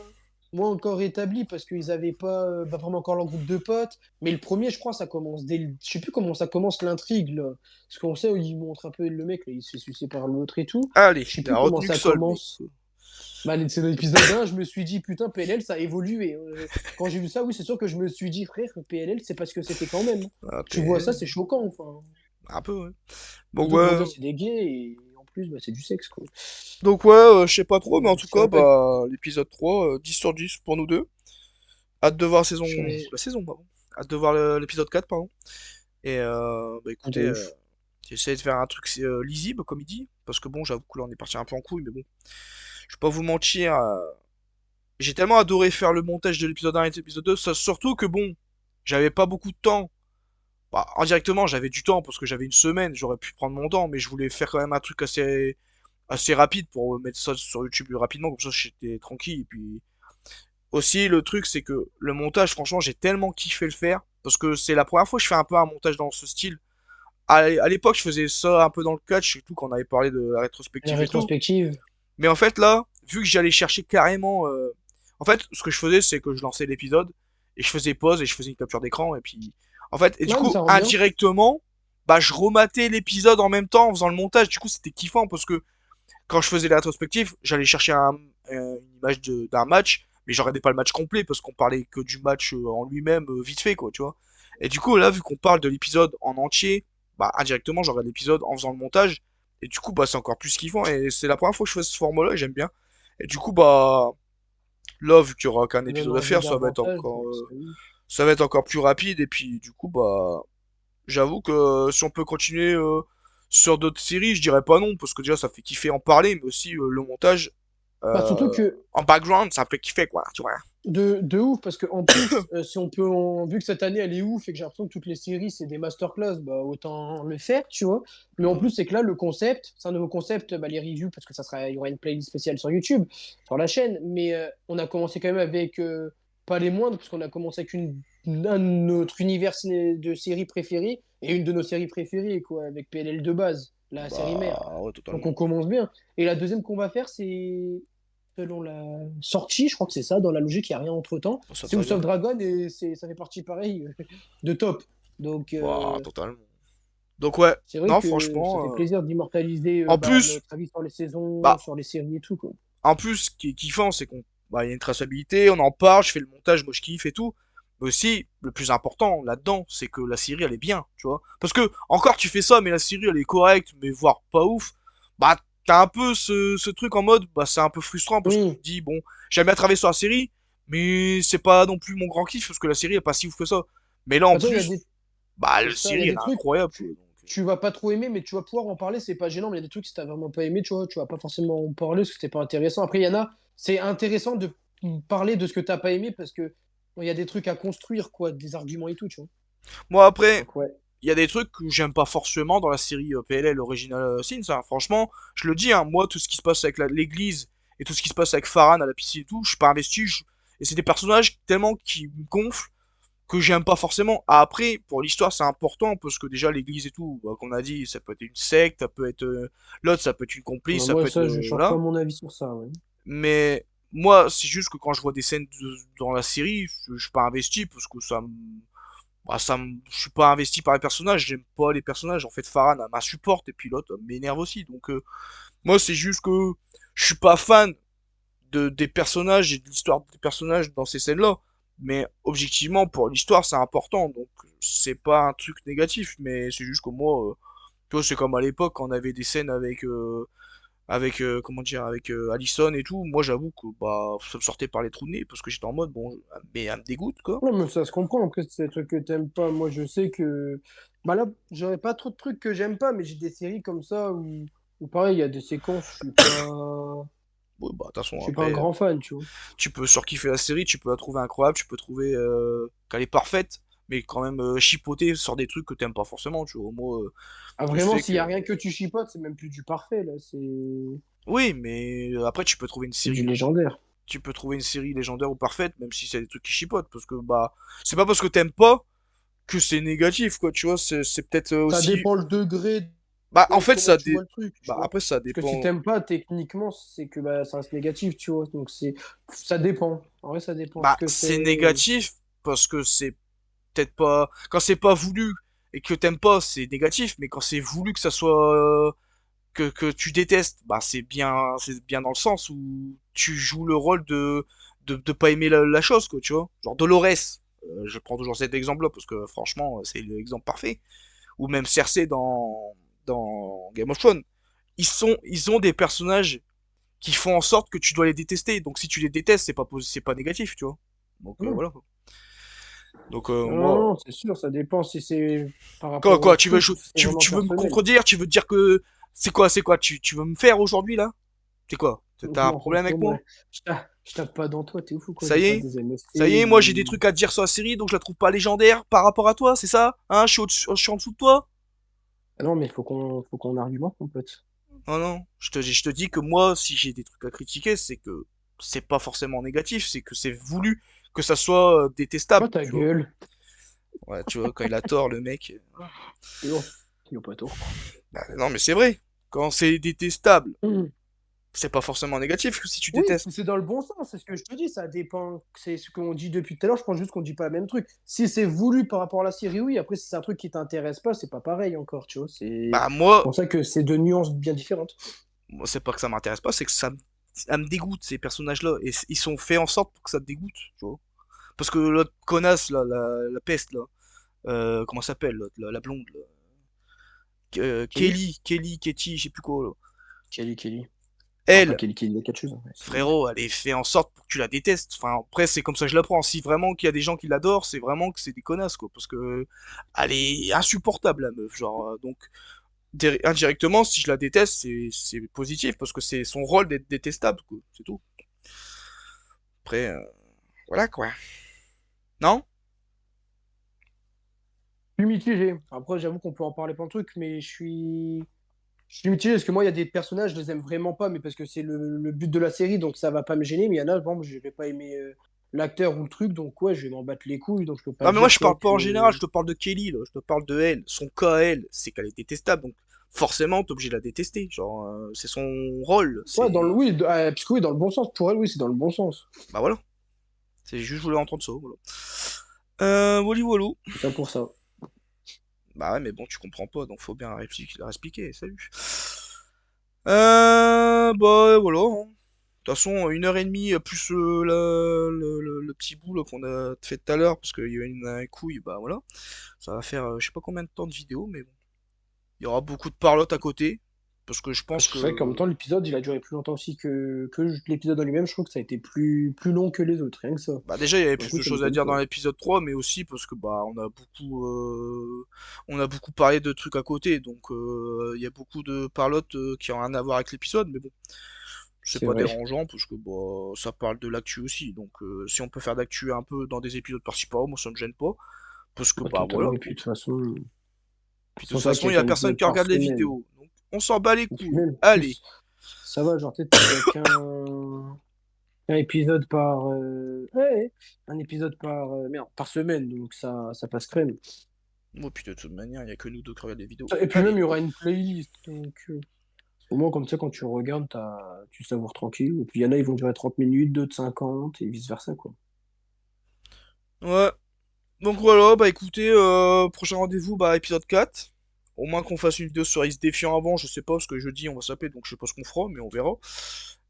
encore établi parce qu'ils avaient pas bah, vraiment encore leur groupe de potes. Mais le premier, je crois, ça commence je sais plus comment ça commence l'intrigue, là. Parce qu'on sait, il montre un peu le mec, là, il se fait sucer par l'autre et tout. allez, Je sais il a plus comment retenu que ça ça, le mec. commence. Bah, c'est dans l'épisode 1, je me suis dit, putain, PLL, ça a évolué. Quand j'ai vu ça, oui, c'est sûr que je me suis dit, frère, PLL, c'est parce que c'était quand même. Ah, Tu vois ça, PL, c'est choquant, enfin. un peu, ouais. Donc Surtout que ouais, déjà, c'est des gays et en plus, bah, c'est du sexe, quoi. je sais pas trop, mais en Donc, tout je cas, saurais pas. bah, l'épisode 3, 10 sur 10 pour nous deux. Hâte de voir Purée. la saison, pardon. Hâte de voir l'épisode 4, pardon. Et bah écoutez, De ouf. j'ai essayé de faire un truc lisible, comme il dit, parce que bon, j'avoue que là, on est parti un peu en couille, mais bon, je vais pas vous mentir, j'ai tellement adoré faire le montage de l'épisode 1 et de l'épisode 2, surtout que bon, j'avais pas beaucoup de temps. Bah, indirectement, j'avais du temps parce que j'avais une semaine, j'aurais pu prendre mon temps, mais je voulais faire quand même un truc assez rapide pour mettre ça sur YouTube rapidement, comme ça j'étais tranquille. Et puis aussi, le truc, c'est que le montage, franchement, j'ai tellement kiffé le faire parce que c'est la première fois que je fais un peu un montage dans ce style. À l'époque, je faisais ça un peu dans le catch, surtout quand on avait parlé de la La rétrospective et tout. rétrospective. Mais en fait, là, vu que j'allais chercher carrément. En fait, ce que je faisais, c'est que je lançais l'épisode, et je faisais pause, et je faisais une capture d'écran, et puis. En fait, et du Ouais, mais coup, ça rend bien. indirectement, bah, je rematais l'épisode en même temps en faisant le montage. Du coup, c'était kiffant, parce que quand je faisais la rétrospective, j'allais chercher une image d'un match, mais je regardais pas le match complet, parce qu'on parlait que du match en lui-même, vite fait, quoi, tu vois. Et du coup, là, vu qu'on parle de l'épisode en entier, bah, indirectement, je regarde l'épisode en faisant le montage, et du coup, bah, c'est encore plus kiffant, et c'est la première fois que je fais ce format-là, et j'aime bien. Et du coup, bah, là, vu qu'il y aura qu'un Ça donne épisode à envie faire, davantage. Donc c'est ouf. ça va être encore plus rapide, et puis, du coup, bah, j'avoue que si on peut continuer sur d'autres séries, je dirais pas non, parce que déjà, ça fait kiffer en parler, mais aussi le montage, Bah, surtout euh, que en background, ça me fait kiffer, quoi, tu vois. de ouf, parce qu'en plus, si on peut, vu que cette année elle est ouf et que j'ai l'impression que toutes les séries c'est des masterclass, bah autant le faire, tu vois. Mais en Mhm. plus, c'est que là, le concept, c'est un nouveau concept, bah, les reviews, parce que il y aura une playlist spéciale sur YouTube, sur la chaîne. Mais on a commencé quand même avec pas les moindres, parce qu'on a commencé avec un de notre univers de séries préférées et une de nos séries préférées, quoi, avec PLL de base, la série mère. Bah, ouais, Donc totalement. on commence bien. Et la deuxième qu'on va faire, c'est selon la sortie, je crois que c'est ça, dans la logique, il n'y a rien entre-temps. Ça C'est te va House of bien. Dragon et ça fait partie pareil de top. Donc Bah, totalement. Donc, ouais. c'est vrai Non, que ça fait franchement. plaisir d'immortaliser En bah, plus, notre avis sur les saisons, bah, sur les séries et tout, quoi. ce qui est kiffant, c'est qu'on, bah, il y a une traçabilité, on en parle, je fais le montage, moi je kiffe et tout. Mais aussi, le plus important là-dedans, c'est que la série, elle est bien, tu vois. Parce que, encore, tu fais ça, mais la série, elle est correcte, mais voire pas ouf. Bah, t'as un peu ce truc en mode, bah, c'est un peu frustrant parce que tu Oui. te dis, bon, j'aime bien travailler sur la série, mais c'est pas non plus mon grand kiff parce que la série est pas si ouf que ça. Mais là, en Attends, il y a plus, des. bah, C'est la ça, il y a série, elle des est trucs, incroyable, quoi. tu, Donc, tu vas pas trop aimer, mais tu vas pouvoir en parler, c'est pas gênant, mais il y a des trucs, si t'as vraiment pas aimé, tu vois, tu vas pas forcément en parler parce que c'était pas intéressant. Après, il y en a, c'est intéressant de parler de ce que t'as pas aimé parce que bon, il y a des trucs à construire, quoi, des arguments et tout, tu vois. moi, après, Donc ouais. il y a des trucs que j'aime pas forcément dans la série PLL Original Sins, hein. Franchement, je le dis, hein, moi, tout ce qui se passe avec l'église et tout ce qui se passe avec Farhan à la piscine et tout, je suis pas investi. Et c'est des personnages tellement qui me gonflent que j'aime pas forcément. Ah, après, pour l'histoire, c'est important parce que déjà, l'église et tout, bah, qu'on a dit, ça peut être une secte, ça peut être l'autre, ça peut être une complice, Bah, ça moi, peut être. ça, je change pas Voilà. mon avis sur ça, ouais. Mais moi, c'est juste que quand je vois des scènes dans la série, je suis pas investi parce que je suis pas investi par les personnages, j'aime pas les personnages. En fait, Farhan elle m'insupporte et puis l'autre elle m'énerve aussi. Donc, moi, c'est juste que je suis pas fan des personnages et de l'histoire des personnages dans ces scènes-là. Mais objectivement, pour l'histoire, c'est important. Donc, c'est pas un truc négatif, mais c'est juste que moi, tu vois, c'est comme à l'époque quand on avait des scènes avec comment dire avec Allison et tout. Moi, j'avoue que bah ça me sortait par les trous de nez parce que j'étais en mode bon, mais elle me dégoûte quoi. Non, mais ça se comprend. Après, c'est des trucs que t'aimes pas. Moi, je sais que. Bah là, j'aurais pas trop de trucs que j'aime pas, mais j'ai des séries comme ça où pareil, il y a des séquences, Ouais, bah de toute je façon suis pas un après grand fan, tu vois. tu peux surkiffer la série, tu peux la trouver incroyable, tu peux trouver qu'elle est parfaite, mais quand même chipoter sur des trucs que t'aimes pas forcément, tu vois. Moi, Ah, je vraiment, sais s'il y que a rien que tu chipotes, c'est même plus du parfait, là. oui, mais après tu peux trouver une C'est du série, légendaire. tu peux trouver une série légendaire ou parfaite, même si c'est des trucs qui chipotent, parce que bah c'est pas parce que t'aimes pas que c'est négatif, quoi. Tu vois, c'est peut-être Ça aussi dépend le degré bah en de fait comment tu vois le truc, tu bah vois. après ça Parce que si dépend. t'aimes pas, techniquement, c'est que bah, ça reste négatif, tu vois. Donc ça dépend. En vrai, ça dépend ce Bah que c'est c'est. négatif parce que c'est peut-être pas quand c'est pas voulu et que t'aimes pas, c'est négatif, mais quand c'est voulu que ça soit que tu détestes, bah c'est bien dans le sens où tu joues le rôle de pas aimer la chose quoi, tu vois. Genre Dolores, je prends toujours cet exemple-là parce que franchement, c'est l'exemple parfait. Ou même Cersei dans Game of Thrones. Ils ont des personnages qui font en sorte que tu dois les détester. Donc si tu les détestes, c'est pas négatif, tu vois. Donc Non, voilà. Donc non, moi c'est sûr, ça dépend si c'est par quoi rapport au quoi, truc ou si c'est vraiment tu veux me personnel. contredire, tu veux te dire que c'est quoi tu veux me faire aujourd'hui là? C'est quoi? T'as un Non, problème avec moi? moi, je tape pas dans toi, t'es ouf ou quoi? Ça J'ai y pas est? des Ça y MST est, moi j'ai des ou. trucs à te dire sur la série, donc je la trouve pas légendaire par rapport à toi, c'est ça? Hein, je suis en dessous de toi? Ah non, mais faut qu'on argumente, mon pote. Non, non, je te dis que moi, si j'ai des trucs à critiquer, c'est que c'est pas forcément négatif, c'est que c'est voulu que ça soit Oh, détestable, ta tu vois. gueule. Ouais, tu vois, quand il a tort, le mec. Yo, yo, poteau. Bah, non, mais c'est vrai. Quand c'est détestable, Hum. c'est pas forcément négatif que si tu Oui, si détestes. c'est dans le bon sens, c'est ce que je te dis, ça dépend. C'est ce qu'on dit depuis tout à l'heure, je pense juste qu'on dit pas le même truc. Si c'est voulu par rapport à la série, oui, après, si c'est un truc qui t'intéresse pas, c'est pas pareil encore, tu vois. Bah, C'est moi, pour ça que c'est deux nuances bien différentes. c'est pas que ça m'intéresse pas, c'est que ça me dégoûte, ces personnages-là. Et ils sont faits en sorte pour que ça te dégoûte, tu vois. Parce que l'autre connasse, là, la peste, là, comment ça s'appelle, l'autre, la blonde, là. Kelly? Katie, je sais plus quoi, là. Kelly. Enfin, pas Elle, Kelly, il y a quelque chose, hein, frérot, elle est fait en sorte pour que tu la détestes. Enfin, après, c'est comme ça que je la prends. Si vraiment qu'il y a des gens qui l'adorent, c'est vraiment que c'est des connasses, quoi. Parce que elle est insupportable, la meuf. Genre, donc, Indirectement, si je la déteste, c'est positif parce que c'est son rôle d'être détestable, quoi. C'est tout. Après, voilà quoi. Non? Je suis mitigé. Après, j'avoue qu'on peut en parler plein de trucs, mais je suis mitigé parce que moi, il y a des personnages, je les aime vraiment pas, mais parce que c'est le but de la série, donc ça va pas me gêner. Mais il y en a, bon, je vais pas aimer l'acteur ou le truc, donc ouais, je vais m'en battre les couilles, donc je peux pas Non mais moi dire je quoi parle pas en général, que. je te parle de Kelly là, je te parle de elle. Son cas à elle, c'est qu'elle est détestable, donc forcément t'es obligé de la détester. Genre, c'est son rôle, Ouais, dans le c'est... oui, parce que oui, dans le bon sens. Pour elle, oui, c'est dans le bon sens. Bah voilà, c'est juste je voulais entendre ça, voilà. Wally Wallo. C'est ça pour ça. Bah ouais mais bon tu comprends pas, donc faut bien la expliquer, salut. Bah voilà, hein. De toute façon, 1h30 plus le petit bout là, qu'on a fait tout à l'heure, parce qu'il y a eu une couille, bah voilà. Ça va faire je sais pas combien de temps de vidéo, mais bon. Il y aura beaucoup de parlotte à côté, parce que je pense C'est vrai qu'en même que... temps, l'épisode, il a duré plus longtemps aussi que l'épisode en lui-même. Je trouve que ça a été plus long que les autres, rien que ça. Bah déjà, il y avait Pour le plus coup, de ça choses à m'étonne dire pas. dans l'épisode 3, mais aussi parce que bah on a beaucoup parlé de trucs à côté, donc il y a beaucoup de parlotte qui ont rien à voir avec l'épisode, mais bon, c'est C'est pas vrai. dérangeant parce que bah ça parle de l'actu aussi, donc si on peut faire d'actu un peu dans des épisodes par-ci par-là, moi ça me gêne pas, parce que Ouais, bah voilà totalement. Et quoi. puis, de toute façon, Puis de toute c'est vrai façon, qu'il il y y a a qu'un personne épisode qui par regarde les semaine. vidéos, donc on s'en bat les Et puis couilles. même, Allez, plus, ça va, genre, peut-être qu'il y a qu'un épisode par. Ouais, un épisode par, merde, par semaine, donc ça passe crème. moi puis de toute manière, il y a que nous deux qui regardent les vidéos. Et puis même, Allez. il y aura une playlist. Donc, au moins, comme ça, quand tu regardes, tu savoures tranquille. Et puis, il y en a, ils vont durer 30 minutes, d'autres 50, et vice-versa, quoi. Ouais, donc voilà, bah écoutez, prochain rendez-vous, bah épisode 4. Au moins qu'on fasse une vidéo sur Is Défiant avant, je sais pas, parce que jeudi on va s'appeler, donc je sais pas ce qu'on fera, mais on verra.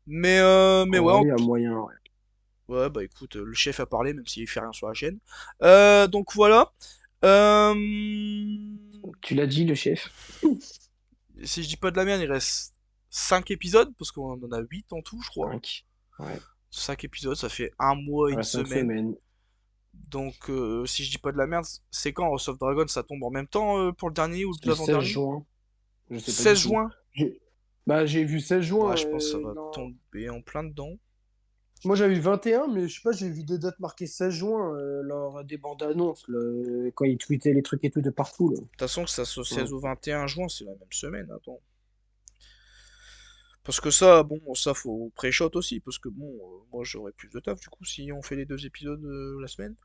Mais En ouais, vrai, il y a moyen, ouais. ouais, bah écoute, le chef a parlé, même s'il fait rien sur la chaîne. Donc voilà. Euh, Tu l'as dit, le chef. Si je dis pas de la merde, il reste 5 épisodes, parce qu'on en a 8 en tout, je crois. 5. Ouais. 5 épisodes, ça fait un mois et une Ouais, 5 semaine. semaines. Donc si je dis pas de la merde, c'est quand House of Dragon, ça tombe en même temps pour le dernier ou C'est le 16 l'avant-dernier? juin. Je sais pas du 16 tout. juin? Bah, j'ai vu 16 Ouais, juin. je pense que ça va Non. tomber en plein dedans. De Moi, j'avais vu 21, mais je sais pas, j'ai vu des dates marquées 16 juin lors des bandes annonces, là, quand ils tweetaient les trucs et tout de partout, là. toute façon, que ça soit Ouais. 16 ou 21 juin, c'est la même semaine, attends. Parce que ça, bon, ça faut pré-shot aussi, parce que bon, moi j'aurais plus de taf du coup si on fait les deux épisodes la semaine.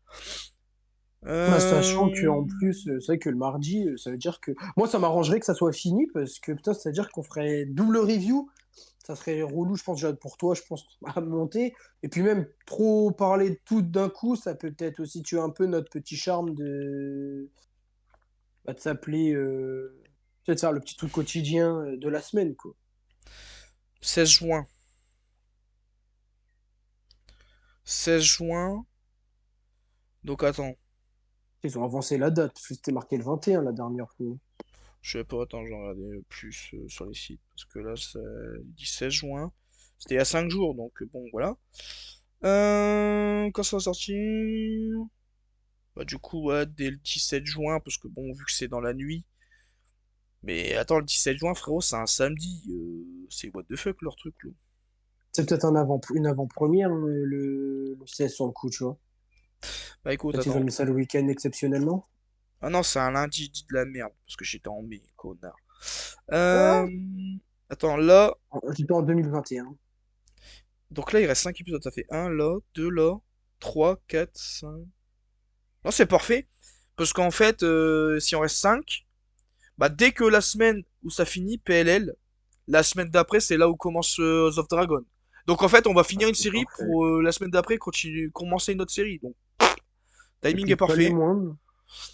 Bah, sachant Euh... qu'en plus, c'est vrai que le mardi, ça veut dire que. Moi, ça m'arrangerait que ça soit fini, parce que putain, ça veut dire qu'on ferait double review. Ça serait relou, je pense, déjà pour toi, je pense, à monter. Et puis même, trop parler de tout d'un coup, ça peut peut-être aussi tuer un peu notre petit charme de s'appeler. Peut-être faire le petit truc quotidien de la semaine, quoi. 16 juin. 16 juin. Donc attends. Ils ont avancé la date, parce que c'était marqué le 21 la dernière fois. Je sais pas, attends, je vais regarder plus sur les sites. Parce que là, ça dit 16 juin. C'était il y a 5 jours, donc bon, voilà. Quand ça va sortir? Bah du coup, ouais, dès le 17 juin, parce que bon, vu que c'est dans la nuit. Mais attends, le 17 juin, frérot, c'est un samedi. C'est what the fuck leur truc, là. C'est peut-être une avant-première, le 16 sur le coup, tu vois. Bah écoute, Peut-être ils ont attends. mis ça le week-end exceptionnellement. Ah non, c'est un lundi, je dis de la merde, parce que j'étais en mai, connard. Ah, Euh... Attends, là. j'étais en 2021. Donc là, il reste 5 épisodes. Ça fait un là, 2 là, 3 4 5. Non, c'est parfait. Parce qu'en fait, si on reste 5 bah dès que la semaine où ça finit, PLL, la semaine d'après, c'est là où commence House of Dragon. Donc en fait, on va Ah, finir une c'est série parfait. pour la semaine d'après commencer une autre série. Donc, Et timing puis est pas les parfait. moindres.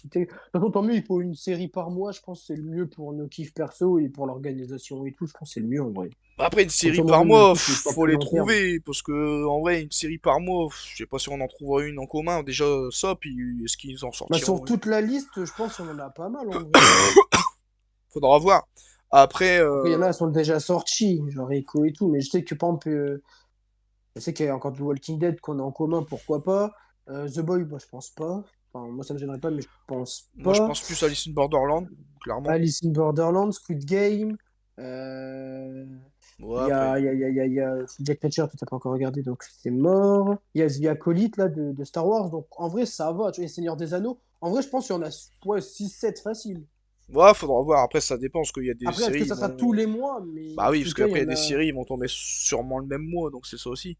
De toute façon, tant mieux, il faut une série par mois, je pense que c'est le mieux pour nos kiffs perso et pour l'organisation et tout, je pense que c'est le mieux en vrai. Après, une Comme série ça, moi, par même le mois, kiff, il soit faut plus les long terme. trouver. Parce que, en vrai, une série par mois, je sais pas si on en trouvera une en commun. Déjà, ça, puis est-ce qu'ils en Bah, sur sortiront une? toute la liste, je pense qu'on en a pas mal en vrai. Faudra voir. Après, Après, il y en a, elles sont déjà sorties, genre Echo et tout, mais je sais que par exemple, je sais qu'il y a encore The Walking Dead qu'on a en commun, pourquoi pas. The Boy, moi, je pense pas. Enfin, moi, ça me gênerait pas, mais je pense Moi, je pas. pense plus à Alice in Borderland, clairement. Alice in Borderland, Squid Game. euh, Ouais, Il y après. a, il y a, il y a, il y a, il y a Jack Reacher, tu n'as pas encore regardé, donc c'est mort. Il y a Acolyte, là, de Star Wars. Donc, en vrai, ça va. Tu vois, les Seigneurs des Anneaux. En vrai, je pense qu'il y en a ouais, 6-7 facile. Ouais, faudra voir. Après, ça dépend, parce qu'il y a des Après, est-ce que séries, ils ça sera tous vont. les mois? Mais Bah en oui, tout parce cas, il y qu'après, il y a en des a. séries, ils vont tomber sûrement le même mois, donc c'est ça aussi.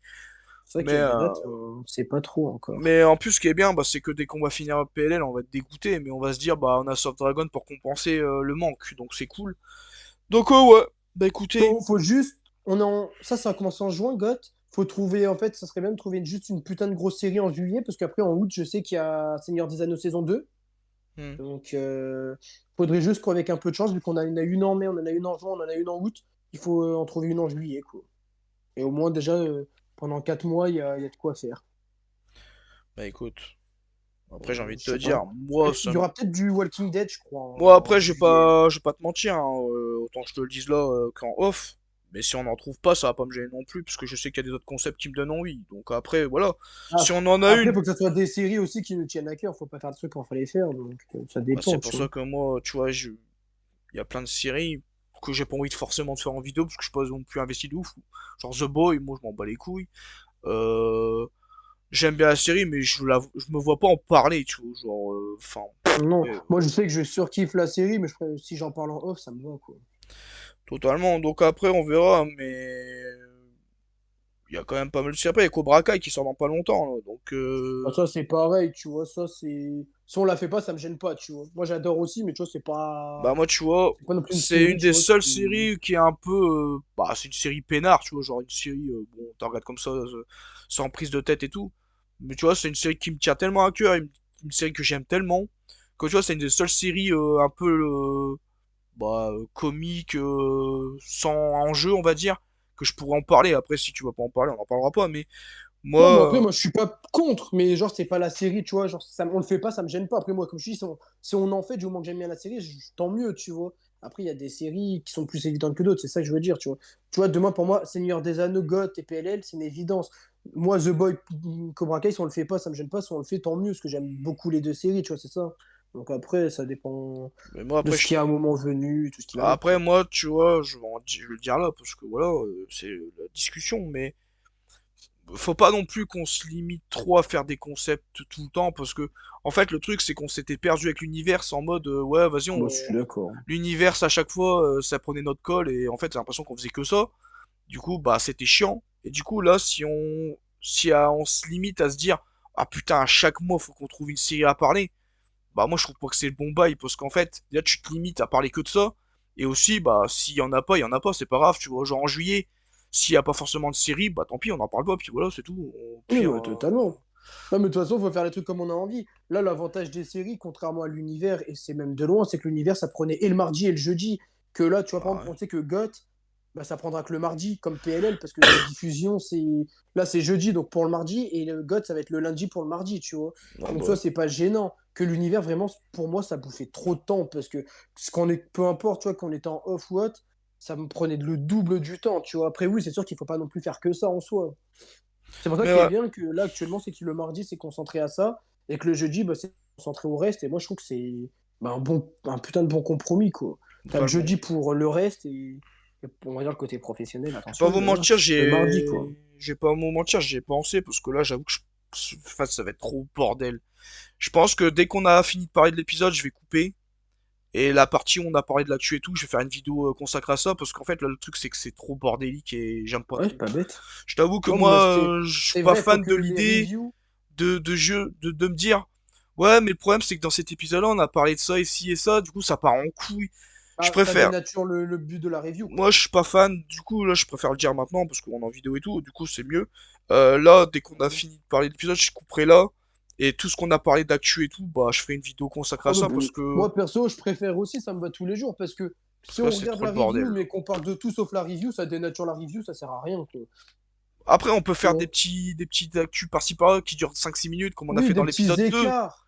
C'est vrai Mais, qu'il y a des dates, on sait pas trop encore. mais en plus, ce qui est bien, bah, c'est que dès qu'on va finir PLL, on va être dégoûté, mais on va se dire, bah, on a Soft Dragon pour compenser le manque, donc c'est cool. Donc, ouais, bah écoutez, Faut juste. Ça a commencé en juin, GOT. Faut trouver, en fait, ça serait bien de trouver juste une putain de grosse série en juillet, parce qu'après, en août, je sais qu'il y a Seigneur des Anneaux saison 2. hmm, Donc, faudrait juste qu'avec un peu de chance, vu qu'on en a une en mai, on en a une en juin, on en a une en août, il faut en trouver une en juillet, quoi. Et au moins, déjà, pendant 4 mois, il y a de quoi faire. bah écoute, après, j'ai envie de Je te sais dire, pas. Il y aura peut-être du Walking Dead, je crois, moi, en après, juillet. je vais pas te mentir, hein, autant que je te le dise là qu'en off. Mais si on n'en trouve pas, ça va pas me gêner non plus, parce que je sais qu'il y a des autres concepts qui me donnent envie. Donc après, voilà. Si on en a Après, une, il faut que ce soit des séries aussi qui nous tiennent à cœur. Faut pas faire des trucs quand il faut les faire. Donc, ça bah, c'est dépend, pour tu ça vois. que moi, tu vois, il y a plein de séries que j'ai pas envie de forcément de faire en vidéo, parce que je suis pas non plus investi de ouf. Genre The Boy, moi, je m'en bats les couilles. Euh, J'aime bien la série, mais je me vois pas en parler, tu vois. Genre, enfin, Non, ouais, moi, je sais que je surkiffe la série, mais si j'en parle en off, ça me va, quoi. totalement. Donc après, on verra, mais il y a quand même pas mal de séries. Après, il y a Cobra Kai qui sort dans pas longtemps, là. Donc, Bah, ça, c'est pareil, tu vois. Ça, c'est. Si on la fait pas, ça me gêne pas, tu vois. Moi, j'adore aussi, mais tu vois, bah c'est pas. moi, tu vois, C'est pas non plus une c'est série, une tu des vois, seules qui. séries qui est un peu, bah, c'est une série peinard, tu vois, genre une série, bon, t'en regardes comme ça, sans prise de tête et tout. Mais tu vois, c'est une série qui me tient tellement à cœur, une série que j'aime tellement, que tu vois, c'est une des seules séries un peu, bah, comique, sans enjeu, on va dire, que je pourrais en parler. Après, si tu vas pas en parler, on en parlera pas, mais Non, mais après, moi, moi, je suis pas contre, mais genre, c'est pas la série, tu vois. Genre, on le fait pas, ça me gêne pas. Après, moi, comme je dis, si on en fait, du moment que j'aime bien la série, tant mieux, tu vois. Après, il y a des séries qui sont plus évidentes que d'autres, c'est ça que je veux dire, tu vois. Tu vois, demain, pour moi, Seigneur des Anneaux, GOT et PLL, c'est une évidence. Moi, The Boy, Cobra Kai, si on le fait pas, ça me gêne pas. Si on le fait, tant mieux, parce que j'aime beaucoup les deux séries, tu vois, c'est ça. Donc après, ça dépend mais moi de après, ce qu'il y a à un moment venu, tout ce qui va avec, après quoi. moi, tu vois, je vais le dire là parce que voilà, c'est la discussion, mais faut pas non plus qu'on se limite trop à faire des concepts tout le temps parce que en fait le truc c'est qu'on s'était perdu avec l'univers en mode ouais vas-y Moi, je suis d'accord. l'univers à chaque fois ça prenait notre colle et en fait j'ai l'impression qu'on faisait que ça. Du coup bah c'était chiant et du coup là on se limite à se dire ah putain à chaque mois faut qu'on trouve une série à parler, bah moi je trouve pas que c'est le bon bail parce qu'en fait déjà tu te limites à parler que de ça et aussi bah s'il y en a pas il y en a pas, c'est pas grave, tu vois, genre en juillet s'il y a pas forcément de série bah tant pis on en parle pas puis voilà c'est tout. Au Oui, pire ouais, totalement. Non, mais de toute façon, il faut faire les trucs comme on a envie. Là, l'avantage des séries, contrairement à l'univers, et c'est même de loin, c'est que l'univers, ça prenait et le mardi et le jeudi. Que là, tu vois, par bah exemple, ouais. on sait que GOT, bah, ça prendra que le mardi, comme PLL, parce que les diffusions, c'est. Là, c'est jeudi, donc pour le mardi, et le GOT, ça va être le lundi pour le mardi, tu vois. Ah Donc, bah ça, ouais. c'est pas gênant. Que l'univers, vraiment, pour moi, ça bouffait trop de temps, parce que peu importe, tu vois, qu'on était en off ou what, ça me prenait le double du temps, tu vois. Après, oui, c'est sûr qu'il faut pas non plus faire que ça en soi. C'est pour ça Mais qu'il est ouais, bien que là, actuellement, c'est que le mardi, c'est concentré à ça, et que le jeudi, bah, c'est concentré au reste. Et moi, je trouve que c'est bah, un putain de bon compromis, quoi. T'as le totalement. jeudi pour le reste, et on va dire le côté professionnel, Je vais pas attention, vous mais voilà, mentir, le mardi, quoi. je vais pas vous mentir, j'y ai pensé parce que là j'avoue que enfin, ça va être trop bordel. Je pense que dès qu'on a fini de parler de l'épisode, je vais couper. Et la partie où on a parlé de l'actu et tout, je vais faire une vidéo consacrée à ça parce qu'en fait là le truc c'est que c'est trop bordélique et j'aime pas Ouais, c'est trop. pas bête. Je t'avoue que Non, moi moi, je suis c'est pas vrai, il faut fan que de les l'idée reviews. de jeu de me dire ouais mais le problème c'est que dans cet épisode là on a parlé de ça ici et ça, du coup ça part en couille. Je Bah, ça préfère dénature le but de la review, Moi, quoi. je suis pas fan, du coup, là, je préfère le dire maintenant parce qu'on est en vidéo et tout, du coup, c'est mieux. Là, dès qu'on a Mhm. fini de parler de l'épisode, je couperai là. Et tout ce qu'on a parlé d'actu et tout, bah, je ferai une vidéo consacrée à Ah, mais, ça parce que moi, perso, je préfère aussi, ça me va tous les jours, parce que si là, on c'est regarde trop le la bordel. review, mais qu'on parle de tout sauf la review, ça dénature la review, ça sert à rien, quoi. Après, on peut Tu faire vois. des petits actus par-ci par-là qui durent 5 6 minutes, comme on a Oui, fait dans des petits l'épisode 2. écarts.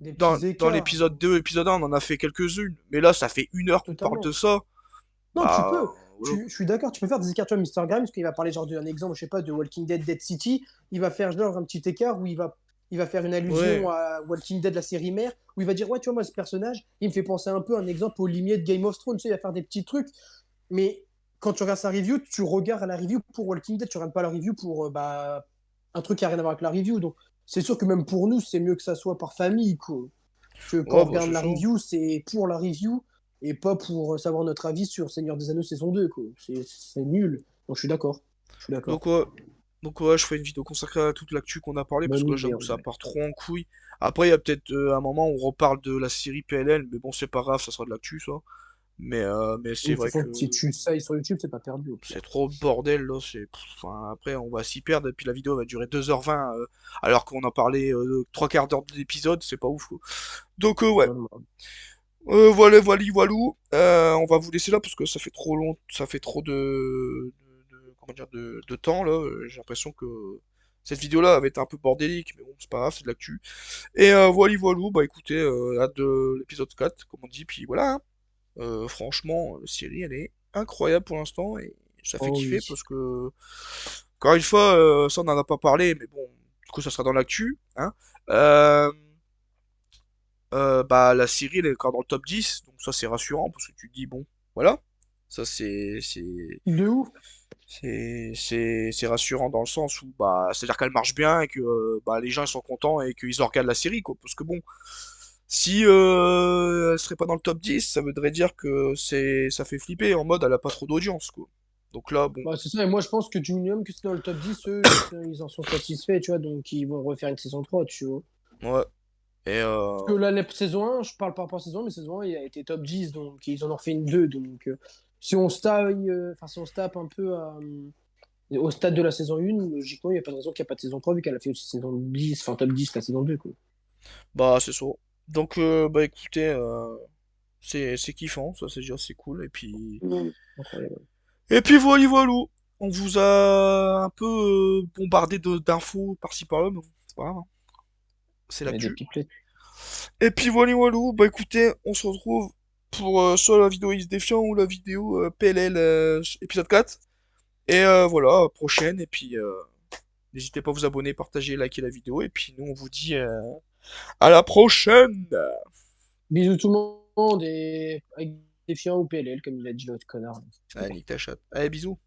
Des petits Dans écarts. l'épisode 2, épisode 1, on en a fait quelques-unes. Mais là, ça fait 1 heure qu'on parle de Totalement. ça. Non, tu Bah, peux. voilà. Je suis d'accord, tu peux faire des écarts. Tu vois, Mister Grimes, parce qu'il va parler genre d'un exemple, je sais pas, de Walking Dead, Dead City. Il va faire genre un petit écart où il va il va faire une Ouais. allusion à Walking Dead, la série mère, où il va dire, ouais, tu vois, moi, ce personnage, il me fait penser un peu à un exemple au limier de Game of Thrones, tu sais, il va faire des petits trucs, mais quand tu regardes sa review, tu regardes la review pour Walking Dead, tu regardes pas la review pour un truc qui a rien à voir avec la review, donc c'est sûr que même pour nous, c'est mieux que ça soit par famille, quoi. Que quand Ouais, on bah, regarde c'est la ça. review, c'est pour la review et pas pour savoir notre avis sur Seigneur des Anneaux saison 2, quoi. C'est nul. Donc je suis d'accord. Je suis d'accord. Donc, ouais. Donc, ouais, je ferai une vidéo consacrée à toute l'actu qu'on a parlé, parce Bonne que là, idée, j'avoue en que ça vrai. part trop en couille. Après, il y a peut-être un moment où on reparle de la série PLL, mais bon, c'est pas grave, ça sera de l'actu, ça. Mais c'est Oui, de toute vrai façon, que si tu sais sur YouTube, c'est pas perdu au c'est pire. trop le bordel, là. Enfin, après, on va s'y perdre, et puis la vidéo va durer 2h20, alors qu'on en parlait 3 quarts d'heure de l'épisode, c'est pas ouf, quoi. Donc, ouais. Vraiment. Voilà, voilà, voilou. On va vous laisser là parce que ça fait trop long, ça fait trop comment dire, de temps là. J'ai l'impression que cette vidéo-là avait été un peu bordélique, mais bon, c'est pas grave, c'est de l'actu. Et voilà, voilou, bah écoutez, hâte de l'épisode 4 comme on dit, puis voilà, hein. Franchement, la série, elle est incroyable pour l'instant et ça fait Oh kiffer oui. parce que, encore une fois, ça on en a pas parlé, mais bon, du coup ça sera dans l'actu, hein. Euh, bah, la série, elle est encore dans le top 10, donc ça c'est rassurant parce que tu te dis, bon, voilà, ça De ouf. c'est rassurant dans le sens où, bah, c'est-à-dire qu'elle marche bien et que bah, les gens ils sont contents et qu'ils en regardent la série, quoi. Parce que bon, si elle serait pas dans le top 10, ça voudrait dire que ça fait flipper en mode elle a pas trop d'audience, quoi. Donc là, bon, Bah, c'est ça, et moi je pense que du minimum que c'est dans le top 10, eux, ils en sont satisfaits, tu vois, donc ils vont refaire une saison 3, tu vois. ouais. Et Parce que là, la saison 1, je parle par rapport à saison 1, mais saison 1, il a été top 10, donc ils en ont refait une 2. Donc si on se tape, enfin, si on se tape un peu au stade de la saison 1, logiquement, il n'y a pas de raison qu'il n'y ait pas de saison 3, vu qu'elle a fait aussi saison 10, enfin top 10, la saison 2, quoi. bah, c'est ça. Donc, bah écoutez, c'est kiffant, ça c'est déjà c'est cool. Incroyable. Et puis voilà, voilà. On vous a un peu bombardé d'infos par-ci par-là, mais bon, c'est pas grave, hein. C'est Mais des l'actu. pipelettes. Et puis voilà, voilà. Bah écoutez, on se retrouve pour soit la vidéo Is Défiant ou la vidéo PLL épisode 4. Et voilà, prochaine. Et puis n'hésitez pas à vous abonner, partager, liker la vidéo. Et puis nous, on vous dit à la prochaine. Bisous tout le monde, et avec des fiants ou PLL, comme il a dit l'autre connard. Ah, nique ta chatte. Allez, bisous.